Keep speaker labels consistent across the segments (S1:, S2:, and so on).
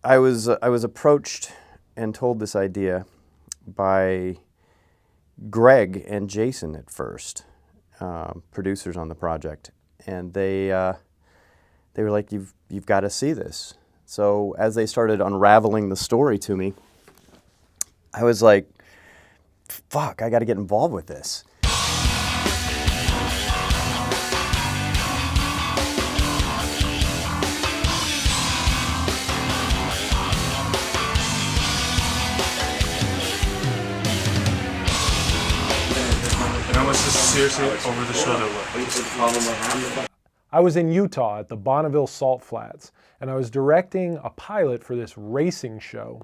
S1: I was approached and told this idea by Greg and Jason at first, producers on the project, and they were like, "You've got to see this." So as they started unraveling the story to me, I was like, "Fuck, I got to get involved with this."
S2: And how much is seriously over the shoulder look?
S3: I was in Utah at the Bonneville Salt Flats, and I was directing a pilot for this racing show.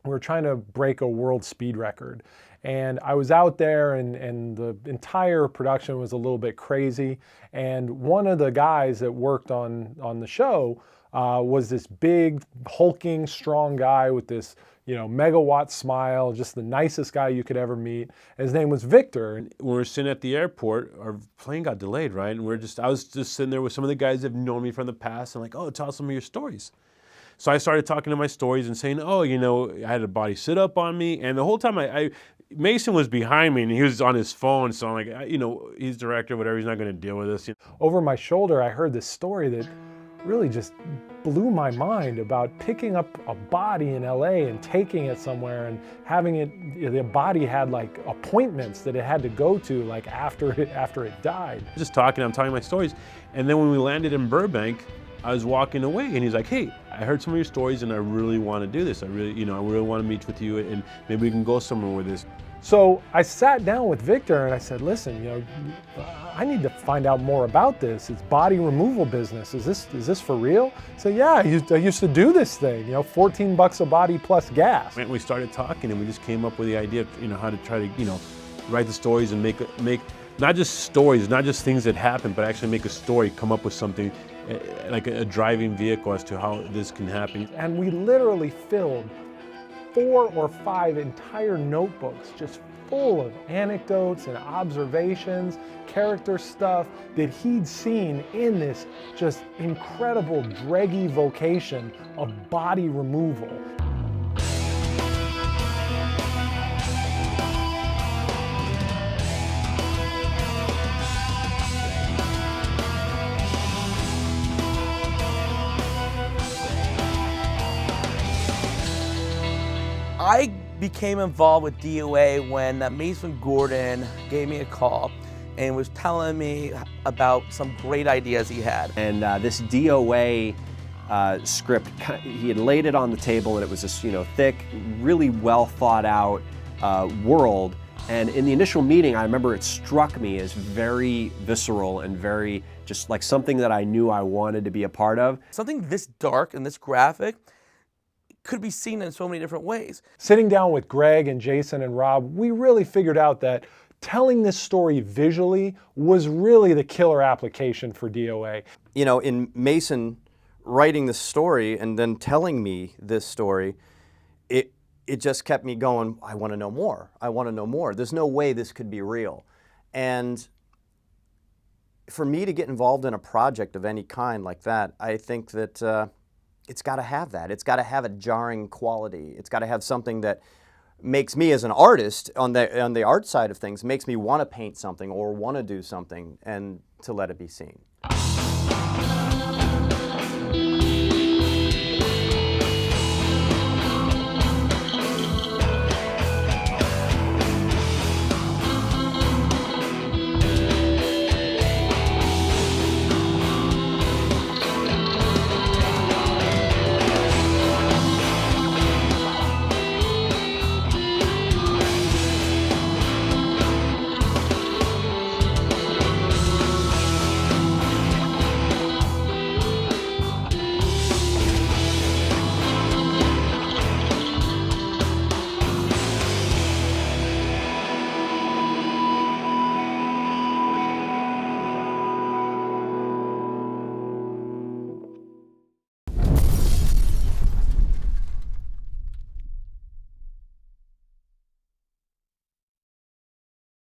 S3: We were trying to break a world speed record. And I was out there, and the entire production was a little bit crazy. And one of the guys that worked on the show was this big, hulking, strong guy with this, megawatt smile, just the nicest guy you could ever meet. His name was Victor.
S4: When we were sitting at the airport, our plane got delayed, right? And I was just sitting there with some of the guys that have known me from the past, and like, "Oh, tell us some of your stories." So I started talking to my stories and saying, "Oh, I had a body sit up on me," and the whole time Mason was behind me and he was on his phone, so I'm like, he's director, whatever, he's not going to deal with this.
S3: Over my shoulder, I heard this story that really just blew my mind about picking up a body in LA and taking it somewhere and having it, the body had like appointments that it had to go to like after it died.
S4: I'm telling my stories, and then when we landed in Burbank, I was walking away and he's like, "Hey, I heard some of your stories and I really want to do this. I really want to meet with you and maybe we can go somewhere with this."
S3: So I sat down with Victor and I said, "Listen, I need to find out more about this. It's body removal business. Is this for real?" He said, "Yeah, I used to do this thing, $14 a body plus gas."
S4: And we started talking and we just came up with the idea of, how to try to, write the stories and make not just stories, not just things that happen, but actually make a story, come up with something like a driving vehicle as to how this can happen.
S3: And we literally filled 4 or 5 entire notebooks just full of anecdotes and observations, character stuff that he'd seen in this just incredible dreggy vocation of body removal.
S5: I became involved with DOA when Mason Gordon gave me a call and was telling me about some great ideas he had.
S6: And this DOA script, he had laid it on the table, and it was this thick, really well thought out world. And in the initial meeting, I remember it struck me as very visceral and very just like something that I knew I wanted to be a part of.
S5: Something this dark and this graphic could be seen in so many different ways.
S3: Sitting down with Greg and Jason and Rob, we really figured out that telling this story visually was really the killer application for DOA.
S1: In Mason writing the story and then telling me this story, it just kept me going, I want to know more. I want to know more. There's no way this could be real. And for me to get involved in a project of any kind like that, I think that it's got to have that. It's got to have a jarring quality. It's got to have something that makes me as an artist on the art side of things, makes me want to paint something or want to do something and to let it be seen.